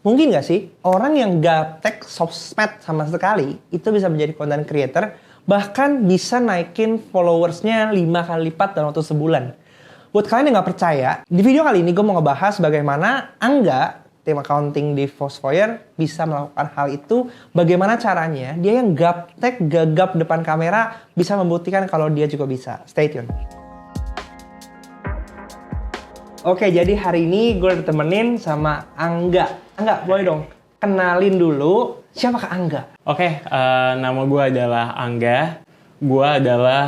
Mungkin nggak sih orang yang gaptek sosmed sama sekali itu bisa menjadi content creator, bahkan bisa naikin followersnya 5 kali lipat dalam waktu sebulan. Buat kalian yang nggak percaya, di video kali ini gue mau ngebahas bagaimana Angga, tim accounting di Foursquare, bisa melakukan hal itu. Bagaimana caranya dia yang gaptek gagap depan kamera bisa membuktikan kalau dia juga bisa. Stay tune. Oke, jadi hari ini gue ditemenin sama Angga. Angga, boleh dong kenalin dulu siapakah Angga? Oke, nama gue adalah Angga. Gue adalah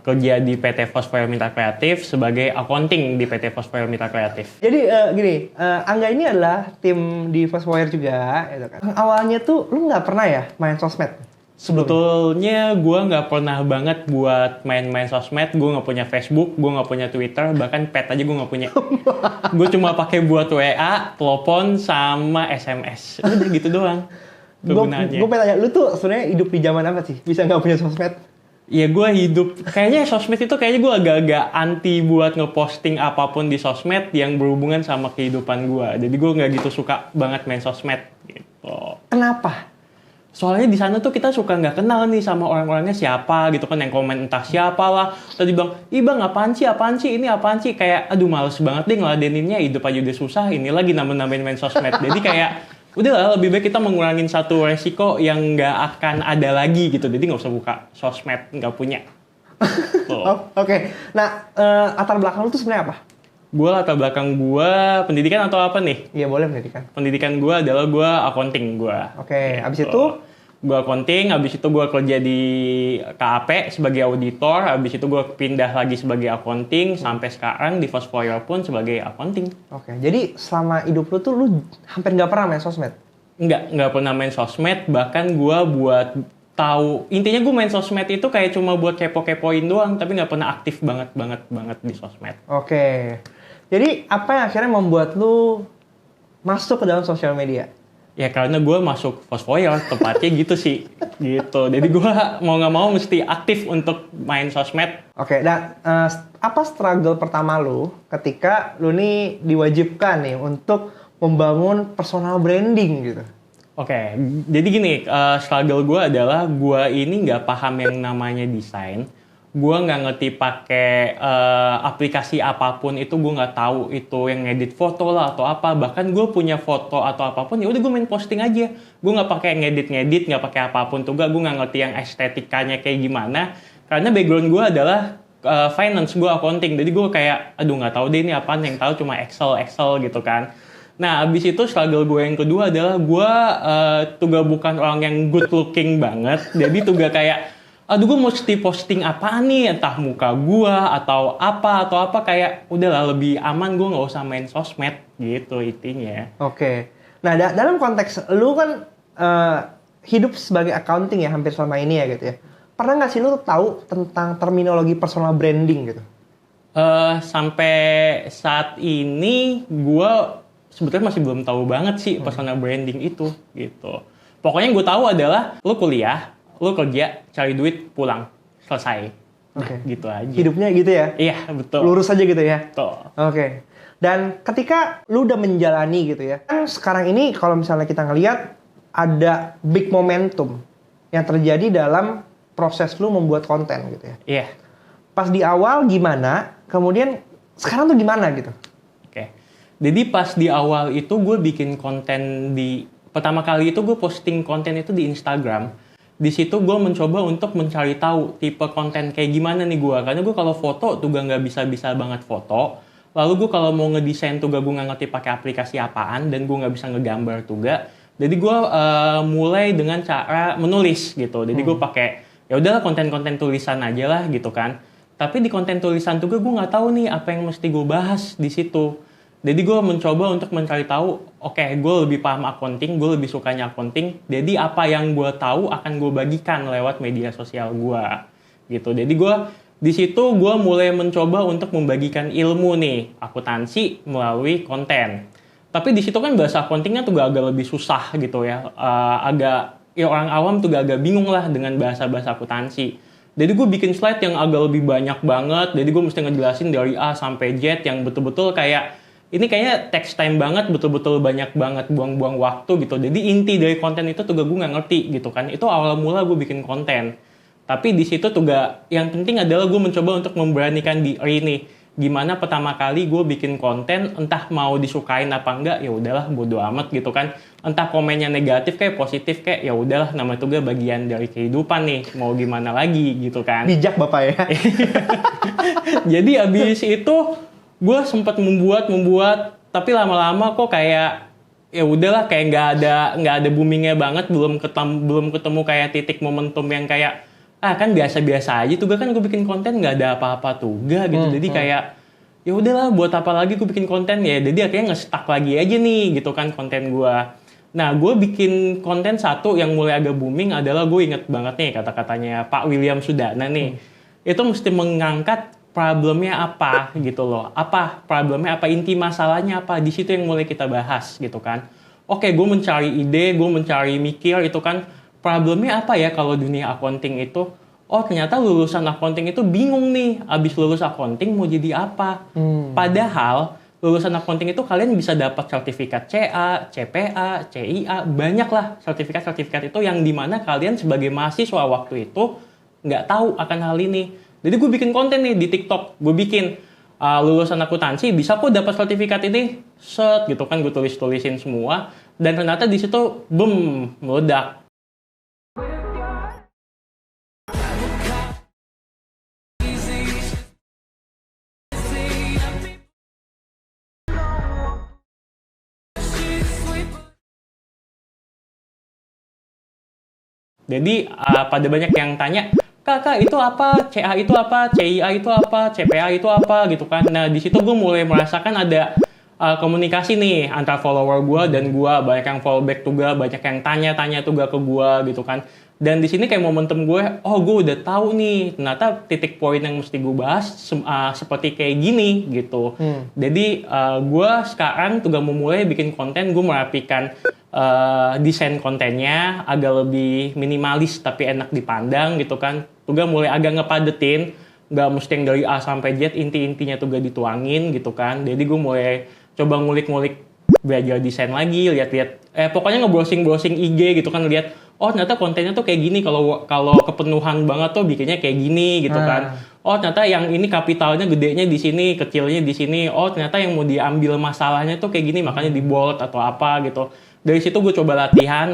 kerja di PT Foursquare Mitra Kreatif sebagai accounting di PT Foursquare Mitra Kreatif. Jadi gini, Angga ini adalah tim di Foursquare juga, gitu kan. Awalnya tuh lu nggak pernah ya main sosmed? Sebetulnya gue nggak pernah banget buat main-main sosmed. Gue nggak punya Facebook, gue nggak punya Twitter, bahkan pet aja gue nggak punya. Gue cuma pakai buat WA, telepon, sama SMS. Udah gitu doang. Gue pengen tanya, lu tuh sebenarnya hidup di zaman apa sih? Bisa nggak punya sosmed? Ya gue hidup, kayaknya sosmed itu kayaknya gue agak-agak anti buat ngeposting apapun di sosmed yang berhubungan sama kehidupan gue. Jadi gue nggak gitu suka banget main sosmed gitu. Kenapa? Soalnya di sana tuh kita suka nggak kenal nih sama orang-orangnya siapa gitu kan, yang komen entah siapa lah. Tadi bang, ih bang apaan sih, ini apaan sih? Kayak aduh males banget deh ngeladeninnya, hidup aja udah susah, ini lagi nambah-nambahin main sosmed. Jadi kayak udahlah lebih baik kita mengurangin satu resiko yang nggak akan ada lagi gitu. Jadi nggak usah buka sosmed, nggak punya. Oke. Nah, latar belakang lu tuh sebenarnya apa? Gue latar belakang gue pendidikan atau apa nih? Iya boleh pendidikan. Pendidikan gue adalah gue accounting gue. Oke, abis itu? Gue accounting, abis itu gue kerja di KAP sebagai auditor, abis itu gue pindah lagi sebagai accounting, sampai sekarang di Foursquare pun sebagai accounting. Oke, jadi selama hidup lu tuh lu hampir nggak pernah main sosmed? Nggak pernah main sosmed, bahkan gue buat tahu, intinya gue main sosmed itu kayak cuma buat kepo-kepoin doang, tapi nggak pernah aktif banget di sosmed. Oke, jadi apa yang akhirnya membuat lu masuk ke dalam sosial media? Ya karena gue masuk Foursquare, tepatnya gitu sih. Gitu. Jadi gue mau nggak mau mesti aktif untuk main sosmed. Oke, dan apa struggle pertama lu ketika lu nih diwajibkan nih untuk membangun personal branding gitu? Oke, jadi gini, struggle gue adalah gue ini nggak paham yang namanya desain. Gue nggak ngerti pakai aplikasi apapun itu, gue nggak tahu itu yang ngedit foto lah atau apa. Bahkan gue punya foto atau apapun, ya udah gue main posting aja. Gue nggak pakai ngedit, nggak pakai apapun tuh. Gue nggak ngerti yang estetikanya kayak gimana. Karena background gue adalah finance, gue accounting. Jadi gue kayak, aduh nggak tahu deh ini apaan. Yang tahu cuma Excel gitu kan. Nah, abis itu struggle gue yang kedua adalah gue juga bukan orang yang good looking banget. Jadi juga kayak, aduh gue mesti posting apa nih, entah muka gue atau apa kayak udahlah lebih aman gue nggak usah main sosmed gitu intinya. Oke, nah dalam konteks lu kan hidup sebagai accounting ya hampir selama ini ya gitu ya. Pernah nggak sih lu tahu tentang terminologi personal branding gitu? Sampai saat ini gue sebetulnya masih belum tahu banget sih personal branding itu gitu. Pokoknya yang gue tahu adalah lu kuliah, lu kerja, cari duit, pulang, selesai. Nah, gitu aja. Hidupnya gitu ya? Iya, betul. Lurus aja gitu ya? Betul. Oke. Dan ketika lu udah menjalani gitu ya, kan sekarang ini kalau misalnya kita ngelihat ada big momentum yang terjadi dalam proses lu membuat konten gitu ya. Iya. Pas di awal gimana, kemudian sekarang tuh gimana gitu? Oke. Jadi pas di awal itu gue bikin konten pertama kali itu gue posting konten itu di Instagram. Di situ gue mencoba untuk mencari tahu tipe konten kayak gimana nih gue. Karena gue kalau foto tuh nggak bisa banget foto. Lalu gue kalau mau ngedesain tuh gue nggak ngerti pakai aplikasi apaan. Dan gue nggak bisa ngegambar juga. Jadi gue mulai dengan cara menulis gitu. Jadi gue pakai ya udahlah konten-konten tulisan aja lah gitu kan. Tapi di konten tulisan tuh gue nggak tahu nih apa yang mesti gue bahas di situ. Jadi gue mencoba untuk mencari tahu, oke, gue lebih paham accounting, gue lebih sukanya accounting. Jadi apa yang gue tahu akan gue bagikan lewat media sosial gue, gitu. Jadi gue di situ gue mulai mencoba untuk membagikan ilmu nih akuntansi melalui konten. Tapi di situ kan bahasa accountingnya tuh agak lebih susah gitu ya, orang awam tuh agak bingung lah dengan bahasa akuntansi. Jadi gue bikin slide yang agak lebih banyak banget. Jadi gue mesti ngejelasin dari A sampai Z yang betul-betul kayak ini kayaknya text time banget, betul-betul banyak banget buang-buang waktu gitu. Jadi inti dari konten itu tuh gue nggak ngerti gitu kan. Itu awal mula gue bikin konten. Tapi di situ tuh yang penting adalah gue mencoba untuk memberanikan diri nih. Gimana pertama kali gue bikin konten, entah mau disukain apa enggak, ya udahlah bodo amat gitu kan. Entah komennya negatif kayak positif kayak ya udahlah, nama itu gue bagian dari kehidupan nih. Mau gimana lagi gitu kan. Bijak Bapak ya. Jadi abis itu gue sempat membuat, tapi lama-lama kok kayak ya udahlah, kayak nggak ada boomingnya banget, belum ketemu kayak titik momentum yang kayak kan biasa-biasa aja tuh kan gue bikin konten nggak ada apa-apa tuh gitu. Jadi kayak ya udahlah, buat apa lagi gue bikin konten ya. Jadi akhirnya nge-stuck lagi aja nih gitu kan konten gue. Nah, gue bikin konten satu yang mulai agak booming adalah gue inget banget nih kata-katanya Pak William Sudana nih. Itu mesti mengangkat problemnya apa gitu loh. Apa problemnya, apa inti masalahnya apa. Di situ yang mulai kita bahas gitu kan. Oke, gue mencari ide, gue mencari mikir itu kan. Problemnya apa ya kalau dunia accounting itu? Oh, ternyata lulusan accounting itu bingung nih. Abis lulus accounting mau jadi apa? Padahal lulusan accounting itu kalian bisa dapat sertifikat CA, CPA, CIA, banyak lah sertifikat-sertifikat itu yang dimana kalian sebagai mahasiswa waktu itu nggak tahu akan hal ini. Jadi gue bikin konten nih di TikTok, gue bikin lulusan akuntansi bisa kok dapat sertifikat ini, set gitu kan, gue tulisin semua, dan ternyata di situ boom, meledak. Jadi pada banyak yang tanya, Kak, itu apa? CA itu apa? CIA itu apa? CPA itu apa? Gitu kan. Nah, di situ gue mulai merasakan ada komunikasi nih antara follower gue dan gue. Banyak yang follow back juga, banyak yang tanya-tanya juga ke gue gitu kan. Dan di sini kayak momentum gue, gue udah tahu nih, ternyata titik poin yang mesti gue bahas seperti kayak gini gitu. Jadi gue sekarang juga memulai bikin konten, gue merapikan desain kontennya agak lebih minimalis tapi enak dipandang gitu kan. Juga mulai agak ngepadetin, nggak mesti yang dari A sampai Z, inti-intinya tuh gak dituangin gitu kan. Jadi gue mulai coba ngulik-ngulik, belajar desain lagi, lihat-lihat, pokoknya nge-browsing IG gitu kan, lihat ternyata kontennya tuh kayak gini, kalau kepenuhan banget tuh bikinnya kayak gini gitu kan. Ternyata yang ini kapitalnya gedenya di sini, kecilnya di sini. Ternyata yang mau diambil masalahnya tuh kayak gini, makanya di bold atau apa gitu. Dari situ gue coba latihan,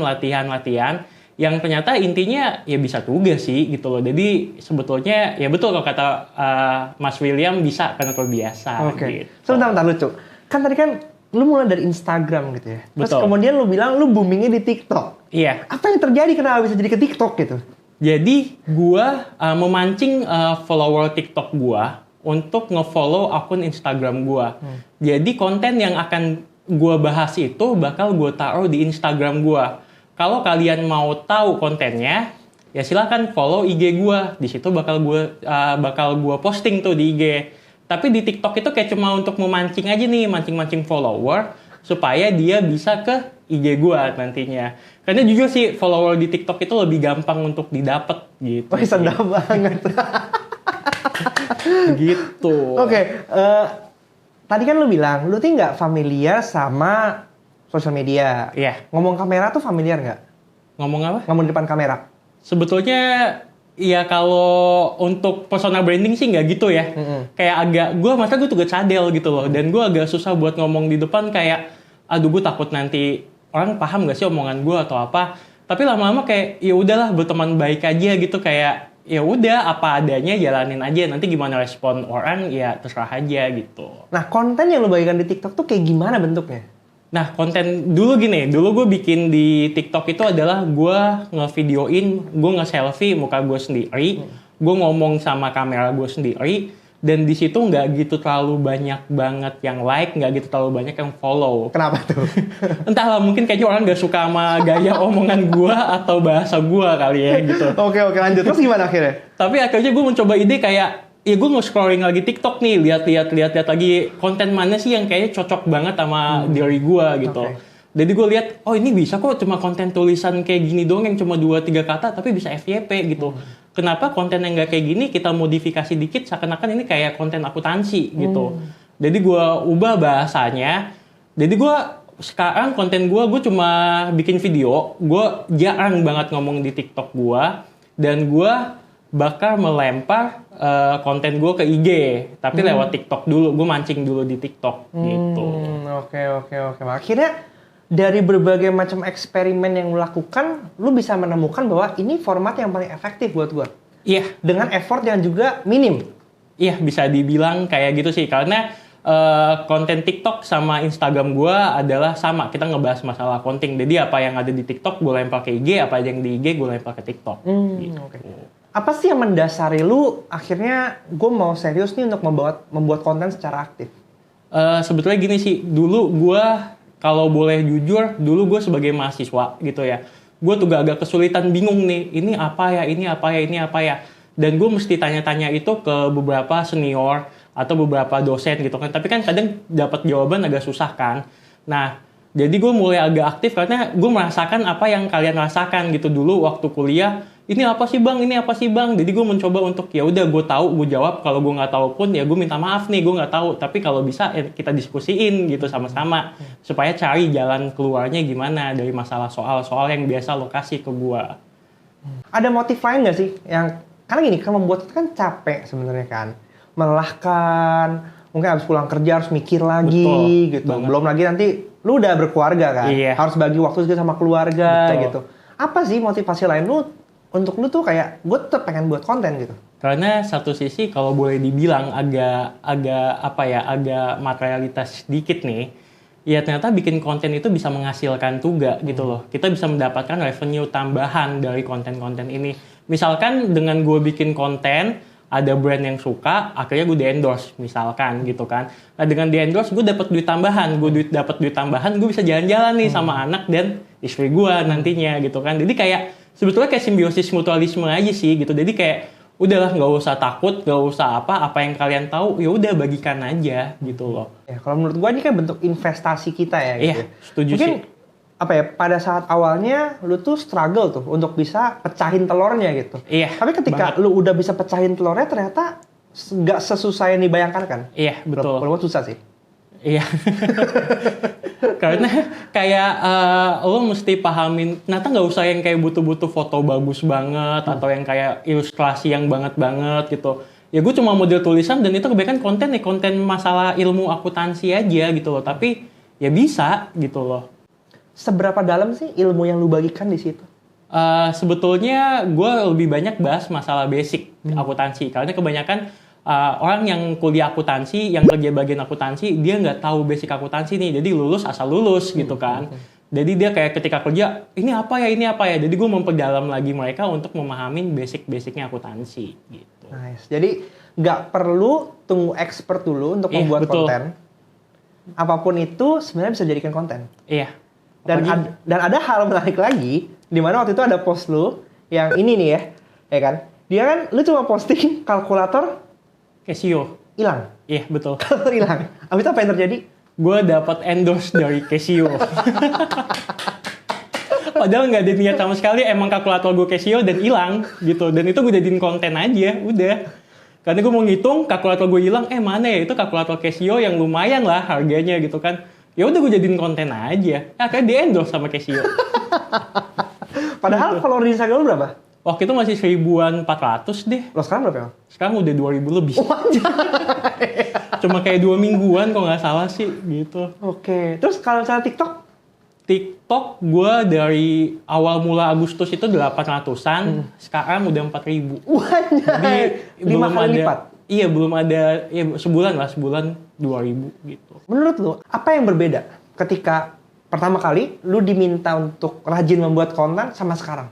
yang ternyata intinya ya bisa tugas sih gitu loh. Jadi sebetulnya ya betul kalau kata Mas William, bisa karena terbiasa. Oke. Gitu. Sebentar lucu. Kan tadi kan lu mulai dari Instagram gitu ya. Terus Betul. kemudian lu bilang lu boomingnya di TikTok. Iya. Apa yang terjadi, kenapa bisa jadi ke TikTok gitu? Jadi gua memancing follower TikTok gua untuk nge-follow akun Instagram gua. Jadi konten yang akan gua bahas itu bakal gua taruh di Instagram gua. Kalau kalian mau tahu kontennya, ya silakan follow IG gua. Di situ bakal gua posting tuh di IG. Tapi di TikTok itu kayak cuma untuk memancing aja nih, mancing-mancing follower supaya dia bisa ke IG gua nantinya. Karena jujur sih follower di TikTok itu lebih gampang untuk didapat gitu. Wah, sedap banget. Gitu. Oke, tadi kan lu bilang lu tuh nggak familiar sama sosial media. Iya. Ngomong kamera tuh familiar nggak? Ngomong apa? Ngomong di depan kamera. Sebetulnya ya kalau untuk personal branding sih nggak gitu ya. Kayak gue tuh gak cadel gitu loh. Dan gue agak susah buat ngomong di depan, kayak aduh gue takut nanti orang paham gak sih omongan gue atau apa. Tapi lama-lama kayak ya udahlah, berteman baik aja gitu, kayak ya udah apa adanya, jalanin aja, nanti gimana respon orang ya terserah aja gitu. Nah, konten yang lu bagikan di TikTok tuh kayak gimana bentuknya? Nah, konten dulu gue bikin di TikTok itu adalah gue ngevideoin, gue nge-selfie muka gue sendiri, gue ngomong sama kamera gue sendiri, dan di situ nggak gitu terlalu banyak banget yang like, nggak gitu terlalu banyak yang follow. Kenapa tuh? Entahlah, mungkin kayaknya orang nggak suka sama gaya omongan gue atau bahasa gue kali ya gitu. Oke, lanjut. Terus gimana akhirnya? Tapi akhirnya gue mencoba ide kayak, ya gue nge-scrolling lagi TikTok nih, lihat lagi konten mana sih yang kayaknya cocok banget sama diri gue gitu. Okay. Jadi gue lihat, ini bisa kok cuma konten tulisan kayak gini doang yang cuma 2-3 kata tapi bisa FYP gitu. Kenapa konten yang nggak kayak gini kita modifikasi dikit seakan-akan ini kayak konten akuntansi gitu. Jadi gue ubah bahasanya. Jadi gue sekarang konten gue cuma bikin video. Gue jarang banget ngomong di TikTok gue. Dan gue bakal melempar konten gue ke IG. Tapi lewat TikTok dulu. Gue mancing dulu di TikTok gitu. Oke. Akhirnya dari berbagai macam eksperimen yang lu lakukan, lu bisa menemukan bahwa ini format yang paling efektif buat gue. Iya. Dengan effort yang juga minim. Iya, bisa dibilang kayak gitu sih. Karena konten TikTok sama Instagram gue adalah sama. Kita ngebahas masalah konten. Jadi apa yang ada di TikTok gue lempar ke IG, apa yang di IG gue lempar ke TikTok. Gitu. Oke. Apa sih yang mendasari lu akhirnya gue mau serius nih untuk membuat konten secara aktif? Sebetulnya gini sih, dulu gue kalau boleh jujur, dulu gue sebagai mahasiswa gitu ya. Gue tuh agak kesulitan bingung nih, ini apa ya. Dan gue mesti tanya-tanya itu ke beberapa senior atau beberapa dosen gitu kan. Tapi kan kadang dapat jawaban agak susah kan. Nah, jadi gue mulai agak aktif karena gue merasakan apa yang kalian rasakan gitu dulu waktu kuliah. Ini apa sih bang? Jadi gue mencoba untuk ya udah gue tahu, gue jawab. Kalau gue nggak tahu pun ya gue minta maaf nih, gue nggak tahu. Tapi kalau bisa kita diskusiin gitu sama-sama supaya cari jalan keluarnya gimana dari masalah soal-soal yang biasa lo kasih ke gue. Ada motif lain nggak sih yang karena gini kan membuat itu kan capek sebenarnya kan, melelahkan. Mungkin habis pulang kerja harus mikir lagi. Betul, gitu. banget. Belum lagi nanti lu udah berkeluarga kan, Iya. harus bagi waktu juga sama keluarga. Betul. Gitu. Apa sih motivasi lain lu untuk lu tuh kayak gue tetap pengen buat konten gitu? Karena satu sisi kalau boleh dibilang agak materialitas sedikit nih, ya ternyata bikin konten itu bisa menghasilkan juga gitu loh. Kita bisa mendapatkan revenue tambahan dari konten-konten ini. Misalkan dengan gue bikin konten, ada brand yang suka, akhirnya gue di-endorse misalkan gitu kan. Nah dengan di-endorse gue dapat duit tambahan, gue bisa jalan-jalan nih sama anak dan istri gue nantinya gitu kan. Jadi kayak sebetulnya kayak simbiosis mutualisme aja sih gitu. Jadi kayak udahlah nggak usah takut, nggak usah apa yang kalian tahu ya udah bagikan aja gitu loh. Ya kalau menurut gue ini kan bentuk investasi kita ya. Gitu. Iya, setuju Mungkin, sih. pada saat awalnya lu tuh struggle tuh untuk bisa pecahin telurnya gitu. Iya. Tapi ketika lu udah bisa pecahin telurnya ternyata nggak sesusah yang dibayangkan kan? Iya, betul. Walaupun susah sih. Iya. Karena kayak lo mesti pahamin, ternyata nggak usah yang kayak butuh-butuh foto bagus banget atau yang kayak ilustrasi yang banget gitu. Ya gue cuma model tulisan dan itu kebanyakan konten masalah ilmu akuntansi aja gitu loh. Tapi ya bisa gitu loh. Seberapa dalam sih ilmu yang lu bagikan di situ? Sebetulnya gue lebih banyak bahas masalah basic akuntansi. Karena kebanyakan orang yang kuliah akuntansi, yang kerja bagian akuntansi, dia nggak tahu basic akuntansi nih. Jadi lulus asal lulus gitu kan. Jadi dia kayak ketika kerja, ini apa ya. Jadi gue memperdalam lagi mereka untuk memahami basic-basicnya akuntansi gitu. Nice. Jadi nggak perlu tunggu expert dulu untuk membuat betul. konten. Apapun itu sebenarnya bisa dijadikan konten. Iya. Dan ada hal menarik lagi, di mana waktu itu ada post lu yang ini nih ya kan? Dia kan, lu cuma posting kalkulator Casio. hilang. Iya, betul. Kalkulator hilang. Abis itu apa yang terjadi? Gue dapat endorse dari Casio. Padahal nggak ada niat sama sekali, emang kalkulator gue Casio dan hilang gitu. Dan itu gue jadiin konten aja, udah. Karena gue mau ngitung, kalkulator gue hilang, mana ya? Itu kalkulator Casio yang lumayan lah harganya gitu kan. Ya udah gue jadiin konten aja. Akhirnya di-endorse sama Casio. Padahal follower di Instagram lu berapa? Waktu itu masih 1.400 deh. Lo sekarang berapa ya? Sekarang udah 2.000 lebih. Cuma kayak 2 mingguan kok nggak salah sih gitu. Oke. Terus kalau misalnya TikTok? TikTok gue dari awal mula Agustus itu 800-an, sekarang udah 4.000. Jadi 5 kali lipat? Iya, belum ada, ya sebulan 2.000 gitu. Menurut lu, apa yang berbeda ketika pertama kali lu diminta untuk rajin membuat konten sama sekarang?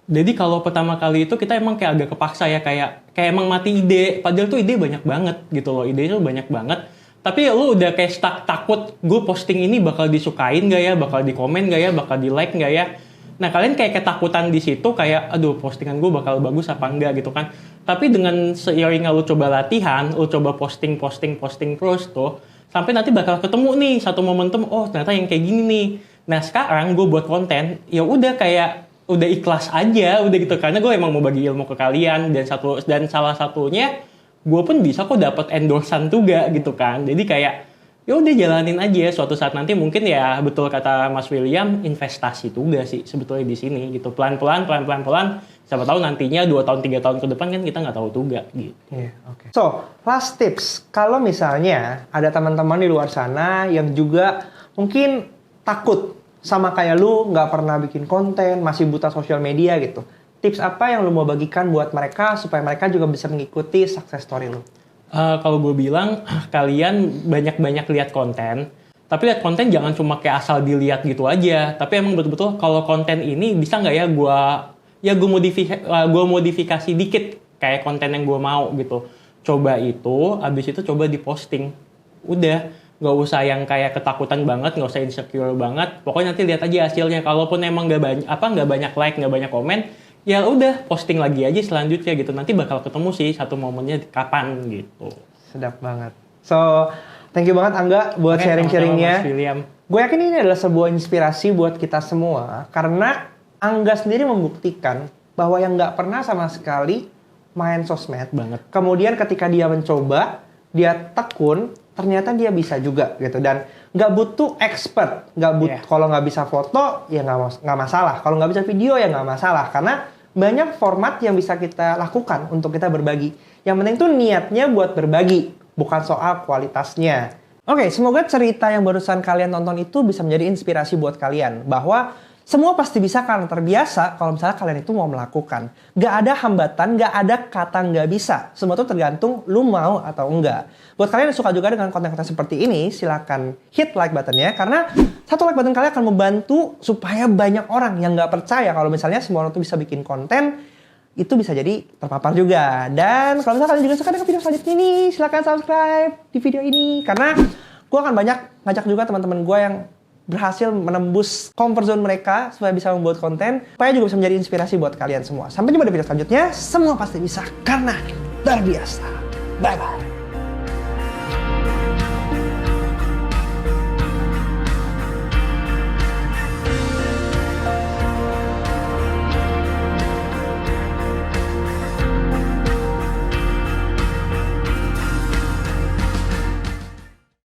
Jadi kalau pertama kali itu kita emang kayak agak kepaksa ya, kayak emang mati ide. Padahal tuh ide banyak banget gitu loh, ide itu banyak banget. Tapi lu udah kayak takut, gue posting ini bakal disukain gak ya, bakal dikomen gak ya, bakal di like gak ya. Nah kalian kayak ketakutan di situ, kayak aduh postingan gue bakal bagus apa enggak gitu kan. Tapi dengan seiringnya lu coba latihan, lu coba posting terus tuh, sampai nanti bakal ketemu nih satu momentum, oh ternyata yang kayak gini nih. Nah sekarang gue buat konten, ya udah kayak udah ikhlas aja, udah gitu. Karena gue emang mau bagi ilmu ke kalian, dan salah satunya gue pun bisa kok dapat endorsan juga gitu kan. Jadi kayak ya udah jalanin aja, suatu saat nanti mungkin ya betul kata Mas William, investasi juga sih sebetulnya di sini gitu. Pelan-pelan siapa tahu nantinya 2 tahun 3 tahun ke depan kan kita nggak tahu juga gitu. Iya, oke. So, last tips. Kalau misalnya ada teman-teman di luar sana yang juga mungkin takut sama kayak lu, nggak pernah bikin konten, masih buta sosial media gitu. Tips apa yang lu mau bagikan buat mereka supaya mereka juga bisa mengikuti success story lu? Kalau gue bilang kalian banyak-banyak lihat konten, tapi lihat konten jangan cuma kayak asal dilihat gitu aja. Tapi emang betul-betul kalau konten ini bisa nggak ya gue modifikasi dikit kayak konten yang gue mau gitu. Coba itu, abis itu coba diposting. Udah, nggak usah yang kayak ketakutan banget, nggak usah insecure banget. Pokoknya nanti lihat aja hasilnya. Kalaupun emang nggak banyak like, nggak banyak komen, ya udah posting lagi aja selanjutnya gitu. Nanti bakal ketemu sih satu momennya kapan gitu. Sedap banget. So, thank you banget Angga buat sharing-sharingnya. Gue yakin ini adalah sebuah inspirasi buat kita semua. Karena Angga sendiri membuktikan bahwa yang nggak pernah sama sekali main sosmed. Banget. Kemudian ketika dia mencoba, dia tekun, ternyata dia bisa juga gitu. Dan nggak butuh expert. Kalau nggak bisa foto, ya nggak masalah. Kalau nggak bisa video, ya nggak masalah. Karena banyak format yang bisa kita lakukan untuk kita berbagi. Yang penting tuh niatnya buat berbagi, bukan soal kualitasnya. Oke, semoga cerita yang barusan kalian tonton itu bisa menjadi inspirasi buat kalian. Bahwa semua pasti bisa karena terbiasa kalau misalnya kalian itu mau melakukan. Gak ada hambatan, gak ada kata gak bisa. Semua itu tergantung lu mau atau enggak. Buat kalian yang suka juga dengan konten-konten seperti ini, silakan hit like buttonnya. Karena satu like button kalian akan membantu supaya banyak orang yang gak percaya kalau misalnya semua orang tuh bisa bikin konten, itu bisa jadi terpapar juga. Dan kalau misalnya kalian juga suka dengan video selanjutnya ini, silakan subscribe di video ini. Karena gue akan banyak ngajak juga teman-teman gue yang berhasil menembus comfort zone mereka supaya bisa membuat konten, supaya juga bisa menjadi inspirasi buat kalian semua. Sampai jumpa di video selanjutnya. Semua pasti bisa karena terbiasa. Bye-bye.